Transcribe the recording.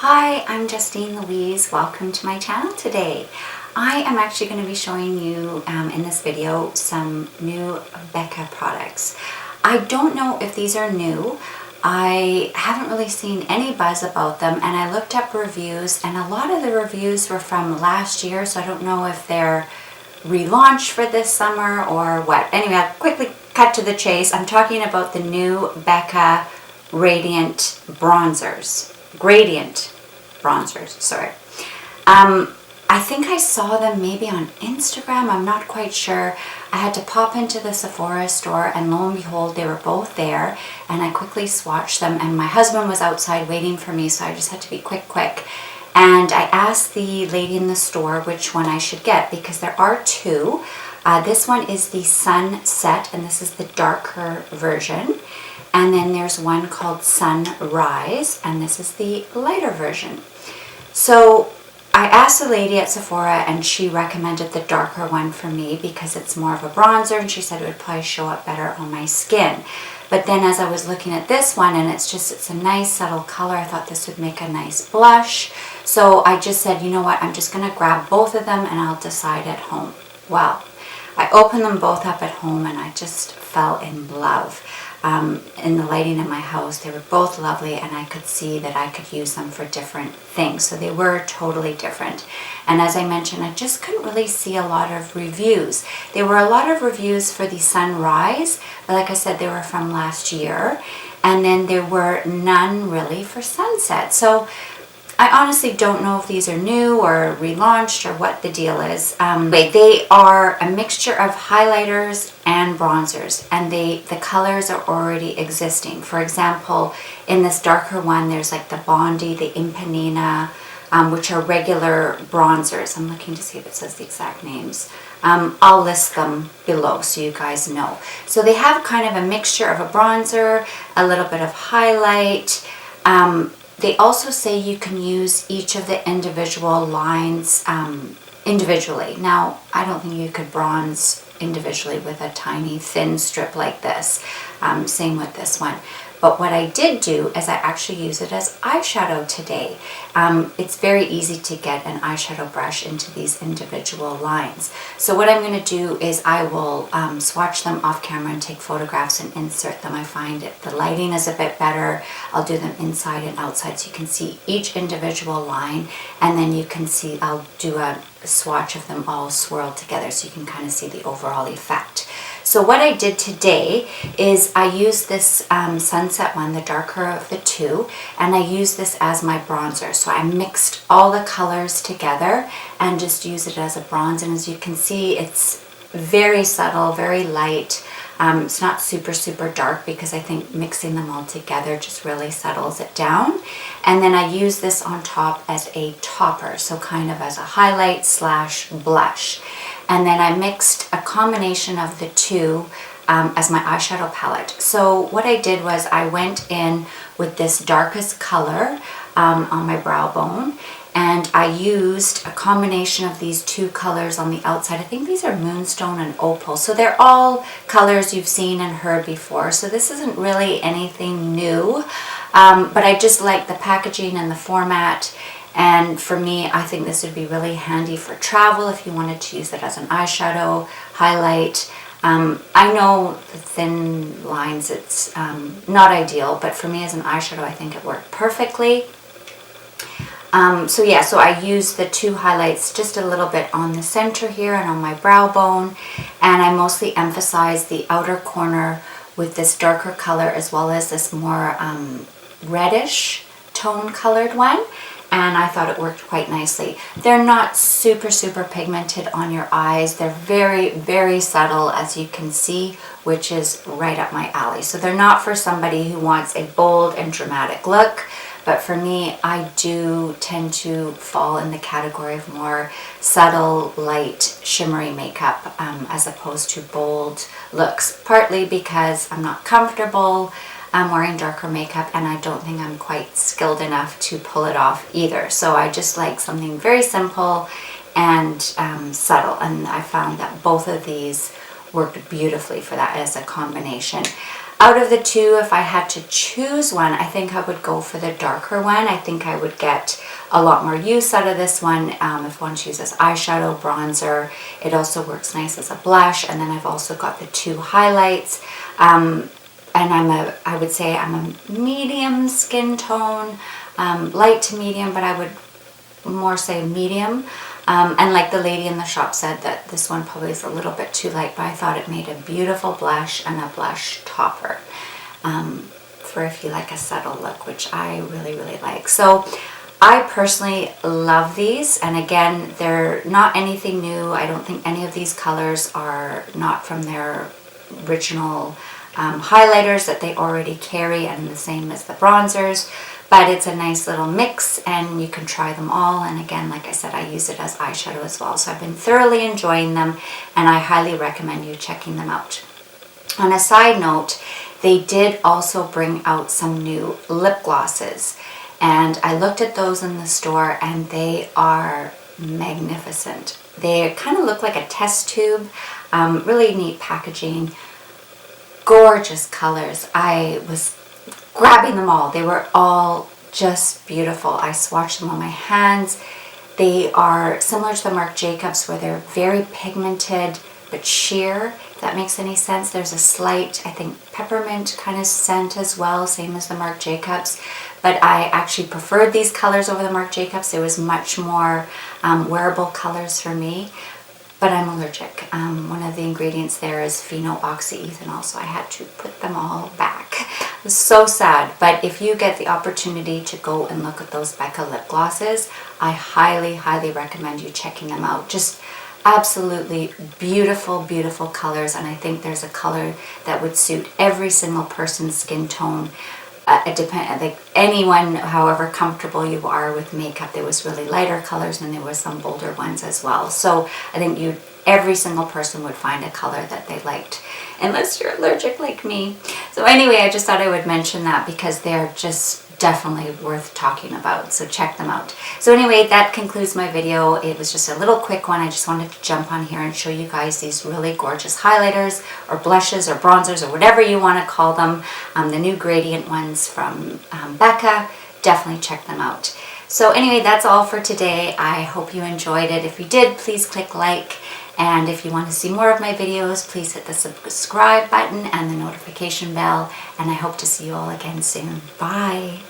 Hi, I'm Justine Louise. Welcome to my channel today. I am actually going to be showing you in this video some new BECCA products. I don't know if these are new. I haven't really seen any buzz about them, and I looked up reviews and a lot of the reviews were from last year, so I don't know if they're relaunched for this summer or what. Anyway, I'll quickly cut to the chase. I'm talking about the new BECCA Radiant Bronzers. Gradient bronzers, sorry. I think I saw them maybe on Instagram. I'm not quite sure. I had to pop into the Sephora store and lo and behold, they were both there and I quickly swatched them and my husband was outside waiting for me, so I just had to be quick. And I asked the lady in the store which one I should get because there are two. This one is the Sunset and this is the darker version. And then there's one called Sunrise, and this is the lighter version. So I asked the lady at Sephora and she recommended the darker one for me because it's more of a bronzer and she said it would probably show up better on my skin. But then as I was looking at this one and it's a nice subtle color, I thought this would make a nice blush. So I just said, you know what, I'm just gonna grab both of them and I'll decide at home. Well, I opened them both up at home and I just fell in love. In the lighting in my house, they were both lovely and I could see that I could use them for different things. So they were totally different. And as I mentioned, I just couldn't really see a lot of reviews. There were a lot of reviews for the Sunrise, but like I said, they were from last year. And then there were none really for Sunset. So I honestly don't know if these are new or relaunched or what the deal is. They are a mixture of highlighters and bronzers, and the colors are already existing. For example, in this darker one, there's like the Bondi, the Impanina, which are regular bronzers. I'm looking to see if it says the exact names. I'll list them below so you guys know. So they have kind of a mixture of a bronzer, a little bit of highlight. They also say you can use each of the individual lines individually. Now, I don't think you could bronze individually with a tiny thin strip like this. Same with this one. But what I did do is I actually use it as eyeshadow today. It's very easy to get an eyeshadow brush into these individual lines. So what I'm going to do is I will swatch them off camera and take photographs and insert them. I find the lighting is a bit better. I'll do them inside and outside so you can see each individual line, and then you can see I'll do a swatch of them all swirled together so you can kind of see the overall effect. So what I did today is I used this Sunset one, the darker of the two, and I used this as my bronzer. So I mixed all the colors together and just used it as a bronze. And as you can see, it's very subtle, very light. It's not super dark because I think mixing them all together just really settles it down. And then I use this on top as a topper, so kind of as a highlight slash blush. And then I mixed a combination of the two as my eyeshadow palette. So what I did was I went in with this darkest color on my brow bone, and I used a combination of these two colors on the outside. I think these are Moonstone and Opal. So they're all colors you've seen and heard before. So this isn't really anything new, but I just like the packaging and the format. And for me, I think this would be really handy for travel if you wanted to use it as an eyeshadow highlight. I know the thin lines, it's not ideal, but for me as an eyeshadow, I think it worked perfectly. So I used the two highlights just a little bit on the center here and on my brow bone, and I mostly emphasized the outer corner with this darker color as well as this more reddish tone colored one. And I thought it worked quite nicely. They're not super pigmented on your eyes. They're very subtle, as you can see, which is right up my alley. So they're not for somebody who wants a bold and dramatic look, but for me, I do tend to fall in the category of more subtle, light, shimmery makeup as opposed to bold looks, partly because I'm not comfortable wearing darker makeup, and I don't think I'm quite skilled enough to pull it off either. So I just like something very simple and subtle, and I found that both of these worked beautifully for that as a combination. out of the two, if I had to choose one, I think I would go for the darker one. I think I would get a lot more use out of this one if one chooses eyeshadow, bronzer. It also works nice as a blush, and then I've also got the two highlights. And I would say I'm a medium skin tone, light to medium, but I would more say medium. And like the lady in the shop said, that this one probably is a little bit too light, but I thought it made a beautiful blush and a blush topper for if you like a subtle look, which I really, really like. So I personally love these, and again, they're not anything new. I don't think any of these colors are not from their original highlighters that they already carry, and the same as the bronzers. But it's a nice little mix, and you can try them all. And again, like I said, I use it as eyeshadow as well. So I've been thoroughly enjoying them, and I highly recommend you checking them out. On a side note, they did also bring out some new lip glosses. And I looked at those in the store, and they are magnificent. They kind of look like a test tube. Really neat packaging. Gorgeous colors. I was grabbing them all. They were all just beautiful. I swatched them on my hands. They are similar to the Marc Jacobs, where they're very pigmented but sheer, if that makes any sense. There's a slight, I think, peppermint kind of scent as well, same as the Marc Jacobs. But I actually preferred these colors over the Marc Jacobs. It was much more wearable colors for me. But I'm allergic. One of the ingredients there is phenol-oxyethanol, so I had to put them all back. It was so sad. But if you get the opportunity to go and look at those BECCA lip glosses, I highly, highly recommend you checking them out. Just absolutely beautiful, beautiful colors, and I think there's a color that would suit every single person's skin tone. Like anyone, however comfortable you are with makeup. There was really lighter colors, and there was some bolder ones as well. So I think every single person would find a color that they liked, unless you're allergic like me. So anyway, I just thought I would mention that because they're just definitely worth talking about. So check them out. So anyway, that concludes my video. It was just a little quick one. I just wanted to jump on here and show you guys these really gorgeous highlighters or blushes or bronzers or whatever you want to call them. The new gradient ones from BECCA. Definitely check them out. So anyway, that's all for today. I hope you enjoyed it. If you did, please click like. And if you want to see more of my videos, please hit the subscribe button and the notification bell. And I hope to see you all again soon. Bye.